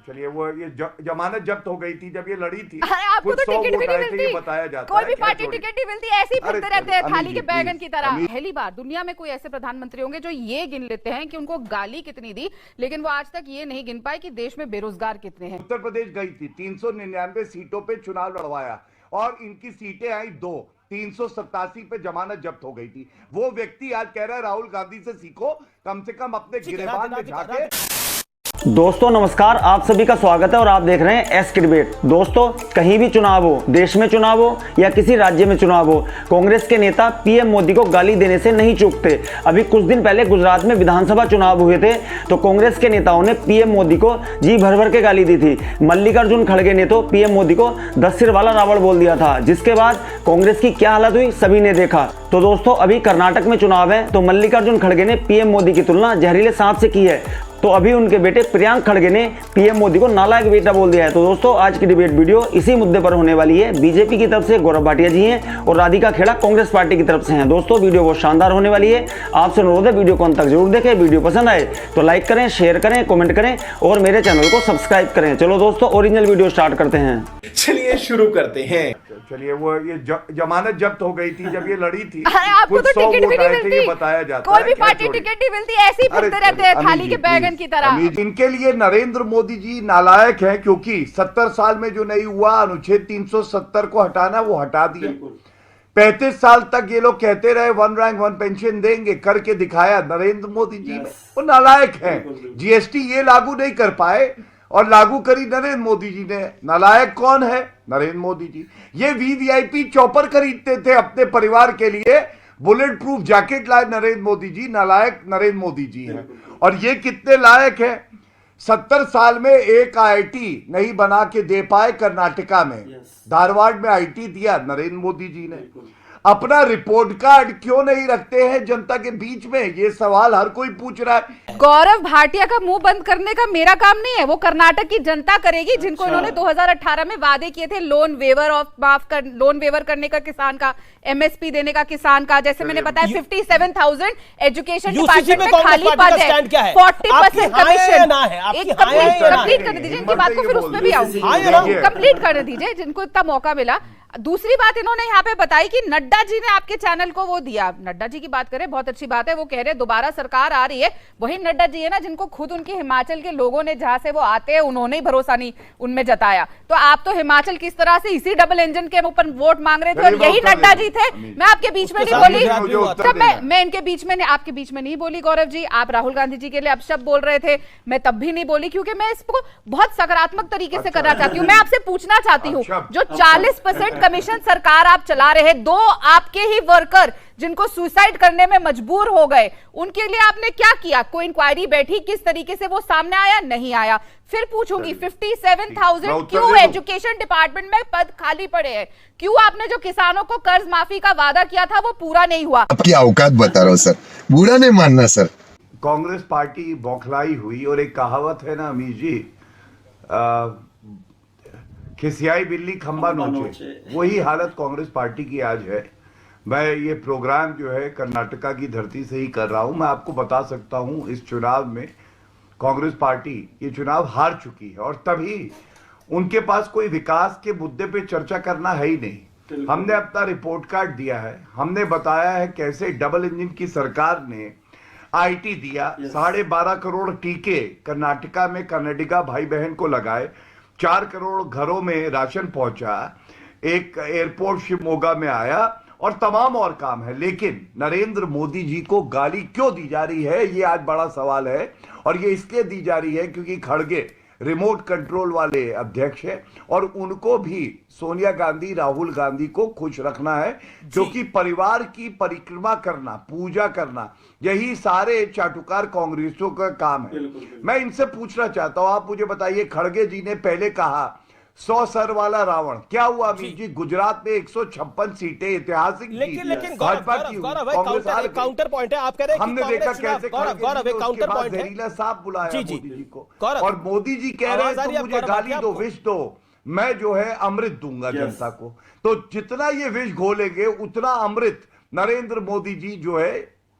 चलिए वो ये जमानत जब्त हो गई थी जब ये लड़ी थी। अरे आपको तो टिकट भी नहीं मिलती, बताया जाता कोई है भी पार्टी टिकट नहीं मिलती, ऐसे ही फिरते रहते हैं थाली के बैगन की तरह। पहली बार दुनिया में कोई ऐसे प्रधानमंत्री होंगे जो ये गिन लेते हैं कि उनको गाली कितनी दी, लेकिन वो आज तक ये नहीं गिन पाए कि देश में बेरोजगार कितने हैं। उत्तर प्रदेश गई थी, 399 सीटों पे चुनाव लड़वाया और इनकी सीटें आई 2, 387 पे जमानत जब्त हो गई थी। वो व्यक्ति आज कह रहा है राहुल गांधी से सीखो, कम से कम अपने गिरेबान में झांके। दोस्तों नमस्कार, आप सभी का स्वागत है और आप देख रहे हैं एस की डिबेट। दोस्तों कहीं भी चुनाव हो, देश में चुनाव हो या किसी राज्य में चुनाव हो, कांग्रेस के नेता पीएम मोदी को गाली देने से नहीं चूकते। अभी कुछ दिन पहले गुजरात में विधानसभा चुनाव हुए थे तो कांग्रेस के नेताओं ने पीएम मोदी को जी भर भर के गाली दी थी। मल्लिकार्जुन खड़गे ने तो पीएम मोदी को 10 सिर वाला रावण बोल दिया था, जिसके बाद कांग्रेस की क्या हालत हुई सभी ने देखा। तो दोस्तों अभी कर्नाटक में चुनाव है तो मल्लिकार्जुन खड़गे ने पीएम मोदी की तुलना जहरीले सांप से की है। तो अभी उनके बेटे प्रियांक खड़गे ने पीएम मोदी को नालायक बेटा बोल दिया है। तो दोस्तों आज की डिबेट वीडियो इसी मुद्दे पर होने वाली है। बीजेपी की तरफ से गौरव भाटिया जी हैं और राधिका खेड़ा कांग्रेस पार्टी की तरफ से हैं। दोस्तों वीडियो बहुत शानदार होने वाली है, आपसे अनुरोध है वीडियो को अंत तक जरूर देखें। वीडियो पसंद आए तो लाइक करें, शेयर करें, कमेंट करें और मेरे चैनल को सब्सक्राइब करें। चलो दोस्तों ओरिजिनल वीडियो स्टार्ट करते हैं। चलिए शुरू करते हैं। चलिए वो ये जमानत जब्त हो गई थी जब ये लड़ी थी। अरे आपको तो टिकट भी नहीं मिलती, बताया जाता कोई भी पार्टी टिकट नहीं मिलती, ऐसे ही फिरते रहते हैं थाली के बैगन की तरह। इनके लिए नरेंद्र मोदी जी नालायक हैं क्योंकि 70 साल में जो नहीं हुआ अनुच्छेद 370 को हटाना वो हटा दिया। 35 साल तक ये लोग कहते रहे 1 रैंक 1 पेंशन देंगे, करके दिखाया नरेंद्र मोदी जी ने। वो नालायक हैं। जीएसटी ये लागू नहीं कर पाए और लागू करी नरेंद्र मोदी जी ने। नालायक कौन है? नरेंद्र मोदी जी। ये वीवीआईपी चॉपर खरीदते थे अपने परिवार के लिए, बुलेट प्रूफ जैकेट लाए नरेंद्र मोदी जी। नालायक नरेंद्र मोदी जी हैं। और ये कितने लायक हैं? 70 साल में एक आईआईटी नहीं बना के दे पाए कर्नाटका में। धारवाड़ में आईटी दिया नरेंद्र मोदी जी ने। अपना रिपोर्ट कार्ड क्यों नहीं रखते हैं जनता के बीच में? ये सवाल हर कोई पूछ रहा है। गौरव भाटिया का मुंह बंद करने का मेरा काम नहीं है, वो कर्नाटक की जनता करेगी, जिनको इन्होंने 2018 में वादे किए थे लोन वेवर करने का, किसान का एमएसपी देने का, किसान का। जैसे मैंने बताया 57,000 एजुकेशन डिपार्टमेंट में खाली पद है, 40% कमीशन। एक कंप्लीट करने दीजिए इनकी बात को, फिर उसमें भी आऊंगी। कंप्लीट करने दीजिए जिनको इतना मौका मिला। दूसरी बात इन्होंने यहाँ पे बताई कि नड्डा जी ने आपके चैनल को वो दिया। नड्डा जी की बात करें, बहुत अच्छी बात है, वो कह रहे दोबारा सरकार आ रही है। वही नड्डा जी है ना जिनको खुद उनके हिमाचल के लोगों ने, जहां से वो आते हैं, उन्होंने ही भरोसा नहीं उनमें जताया। तो आप तो हिमाचल किस तरह से इसी डबल इंजन के ऊपर वोट मांग रहे थे और यही नड्डा जी थे। मैं आपके बीच में नहीं बोली, मैं इनके बीच में, आपके बीच में नहीं बोली गौरव जी। आप राहुल गांधी जी के लिए अपशब्द बोल रहे थे, मैं तब भी नहीं बोली, क्योंकि मैं इसको बहुत सकारात्मक तरीके से करना चाहती हूँ। मैं आपसे पूछना चाहती हूँ, जो 40% कमीशन सरकार आप चला रहे, 2 आपके ही वर्कर जिनको सुसाइड करने में मजबूर हो गए, उनके लिए आपने क्या किया? कोई इंक्वायरी बैठी? किस तरीके से वो सामने आया? नहीं आया। फिर पूछूंगी 57,000 क्यों एजुकेशन डिपार्टमेंट में पद खाली पड़े हैं? क्यों आपने जो किसानों को कर्ज माफी का वादा किया था वो पूरा नहीं हुआ? आपकी औकात बता रहा हूँ सर, बुरा नहीं मानना सर। कांग्रेस पार्टी बौखलाई हुई और एक कहावत है ना अमीर जी, खिसियाई बिल्ली खंबा नोचे, वही हालत कांग्रेस पार्टी की आज है। मैं ये प्रोग्राम जो है कर्नाटका की धरती से ही कर रहा हूं। मैं आपको बता सकता हूं इस चुनाव में कांग्रेस पार्टी ये चुनाव हार चुकी है और तभी उनके पास कोई विकास के मुद्दे पे चर्चा करना है ही नहीं। हमने अपना रिपोर्ट कार्ड दिया है, हमने बताया है कैसे डबल इंजन की सरकार ने आईटी दिया, 12.5 करोड़ टीके कर्नाटका में कर्नाटका भाई बहन को लगाए, 4 करोड़ घरों में राशन पहुंचा, एक एयरपोर्ट शिवमोगा में आया और तमाम और काम है। लेकिन नरेंद्र मोदी जी को गाली क्यों दी जा रही है, ये आज बड़ा सवाल है। और ये इसलिए दी जा रही है क्योंकि खड़गे रिमोट कंट्रोल वाले अध्यक्ष है और उनको भी सोनिया गांधी, राहुल गांधी को खुश रखना है, क्योंकि परिवार की परिक्रमा करना, पूजा करना, यही सारे चाटुकार कांग्रेसियों का काम है। मैं इनसे पूछना चाहता हूं, आप मुझे बताइए, खड़गे जी ने पहले कहा 100 सर वाला रावण, क्या हुआ अमीर जी? गुजरात में 156 सीटें ऐतिहासिक, लेकिन काउंटर पॉइंट है। आप कह रहे हैं हमने देखा कैसे काउंटर पॉइंट है, जहरीला सांप बुलाया मोदी जी को, गौरव, और मोदी जी कह रहे हैं तो मुझे गाली दो, विष दो, मैं जो है अमृत दूंगा जनता को। तो जितना ये विष घोलेंगे उतना अमृत नरेंद्र मोदी जी जो है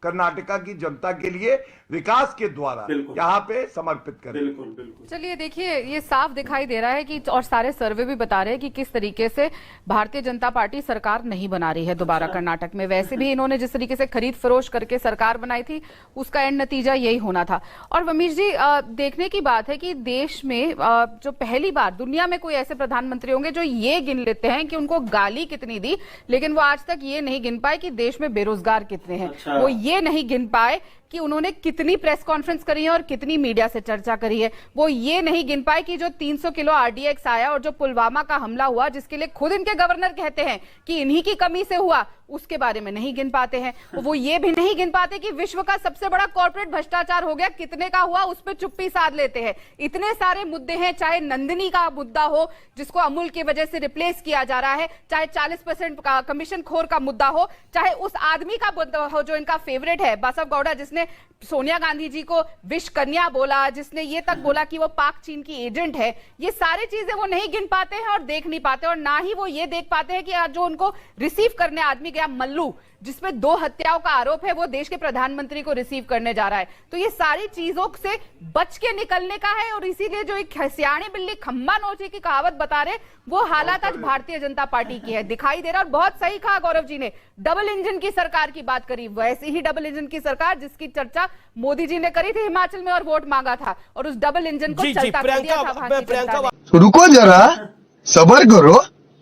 कर्नाटका की जनता के लिए विकास के द्वारा यहाँ पे समर्पित करें। चलिए देखिए, ये साफ दिखाई दे रहा है कि और सारे सर्वे भी बता रहे हैं कि किस तरीके से भारतीय जनता पार्टी सरकार नहीं बना रही है दोबारा कर्नाटक में। वैसे भी इन्होंने जिस तरीके से खरीद फरोश करके सरकार बनाई थी, उसका एंड नतीजा यही होना था। और वमीश जी, देखने की बात है कि देश में जो पहली बार दुनिया में कोई ऐसे प्रधानमंत्री होंगे जो ये गिन लेते हैं कि उनको गाली कितनी दी, लेकिन वो आज तक ये नहीं गिन पाए कि देश में बेरोजगार कितने हैं। वो ये नहीं गिन पाए कि उन्होंने कितनी प्रेस कॉन्फ्रेंस करी है और कितनी मीडिया से चर्चा करी है। वो ये नहीं गिन पाए कि जो 300 किलो आरडीएक्स आया और जो पुलवामा का हमला हुआ, जिसके लिए खुद इनके गवर्नर कहते हैं कि इन्हीं की कमी से हुआ, उसके बारे में नहीं गिन पाते हैं। वो ये भी नहीं गिन पाते कि विश्व का सबसे बड़ा कॉर्पोरेट भ्रष्टाचार हो गया, कितने का हुआ, उस पर चुप्पी साध लेते हैं। इतने सारे मुद्दे हैं, चाहे नंदिनी का मुद्दा हो जिसको अमूल की वजह से रिप्लेस किया जा रहा है, चाहे 40% का कमीशन खोर का मुद्दा हो, चाहे उस आदमी का मुद्दा हो जो इनका फेवरेट है बसव गौड़ा, जिसने सोनिया गांधी जी को विष कन्या बोला, जिसने ये तक बोला कि वो पाक चीन की एजेंट है। ये सारी चीजें वो नहीं गिन पाते हैं और देख नहीं पाते, और ना ही वो ये देख पाते हैं कि आज जो उनको रिसीव करने आदमी गया मल्लू, जिसमें 2 हत्याओं का आरोप है, वो देश के प्रधानमंत्री को रिसीव करने जा रहा है। तो ये सारी चीजों से बच के निकलने का है, और इसीलिए जो एक सियाणी बिल्ली खंबा नोचे की कहावत बता रहे, वो हालात आज भारतीय जनता पार्टी की है, दिखाई दे रहा। और बहुत सही कहा गौरव जी ने, डबल इंजन की सरकार की बात करी, वैसी ही डबल इंजन की सरकार जिसकी चर्चा मोदी जी ने करी थी हिमाचल में और वोट मांगा था, और उस डबल इंजन को चलता कर दिया था भारतीय जनता ने। रुको जरा, सबर करो,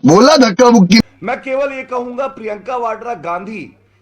बोला धक्का मुक्की। मैं केवल ये कहूंगा, प्रियंका वाड्रा गांधी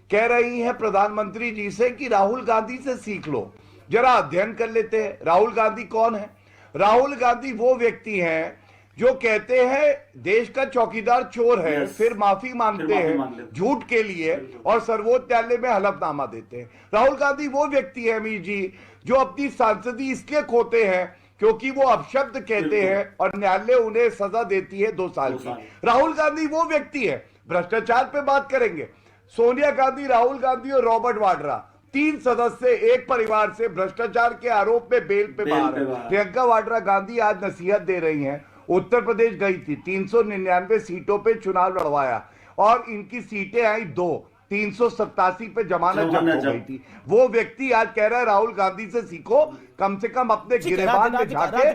कह रही हैं प्रधानमंत्री जी से कि राहुल गांधी से सीख लो, जरा अध्ययन कर लेते हैं। राहुल गांधी कौन है? राहुल गांधी वो व्यक्ति हैं जो कहते हैं देश का चौकीदार चोर है, फिर माफी मांगते हैं झूठ के लिए और सर्वोच्च न्यायालय में हलफनामा देते हैं। राहुल गांधी वो व्यक्ति है अमीर जी जो अपनी सांसदी इसलिए खोते हैं क्योंकि वो अपशब्द कहते हैं और न्यायालय उन्हें सजा देती है 2 साल की। राहुल गांधी वो व्यक्ति है। भ्रष्टाचार पे बात करेंगे, सोनिया गांधी, राहुल गांधी और रॉबर्ट वाड्रा, 3 सदस्य एक परिवार से भ्रष्टाचार के आरोप में बेल पे बाहर है। प्रियंका वाड्रा गांधी आज नसीहत दे रही हैं। उत्तर प्रदेश गई थी, 399 सीटों पे चुनाव लड़वाया और इनकी सीटें आई 2, 387 पे जमानत जब्त हो गई थी। वो व्यक्ति आज कह रहा है राहुल गांधी से सीखो, कम से कम अपने गिरेबान में झांके।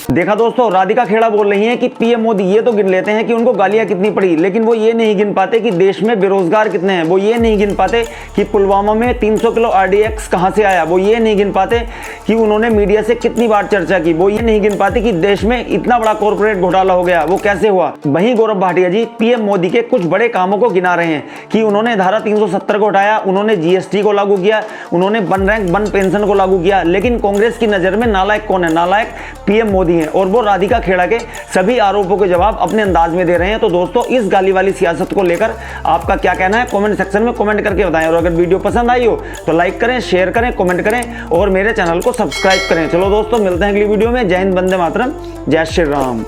देखा दोस्तों, राधिका खेड़ा बोल रही हैं कि पीएम मोदी ये तो गिन लेते हैं कि उनको गालियां कितनी पड़ी, लेकिन वो ये नहीं गिन पाते कि देश में बेरोजगार कितने हैं। वो ये नहीं गिन पाते कि पुलवामा में 300 किलो आरडीएक्स कहां से आया। वो ये नहीं गिन पाते कि उन्होंने मीडिया से कितनी बार चर्चा की। वो ये नहीं गिन पाते कि देश में इतना बड़ा कॉर्पोरेट घोटाला हो गया, वो कैसे हुआ। वहीं गौरव भाटिया जी पीएम मोदी के कुछ बड़े कामों को गिना रहे हैं कि उन्होंने धारा 370 को हटाया, उन्होंने जीएसटी को लागू किया, उन्होंने वन रैंक वन पेंशन को लागू किया। लेकिन कांग्रेस की नजर में नालायक कौन है? नालायक पीएम मोदी है, और वो राधिका खेड़ा के सभी आरोपों के जवाब अपने अंदाज में दे रहे हैं। तो दोस्तों, इस गाली वाली सियासत को लेकर आपका क्या कहना है, कमेंट सेक्शन में कमेंट करके बताएं। और अगर वीडियो पसंद आई हो तो लाइक करें, शेयर करें, कमेंट करें और मेरे चैनल को सब्सक्राइब करें। चलो दोस्तों, मिलते हैं अगली वीडियो में। जय हिंद, वंदे मातरम, जय श्री राम।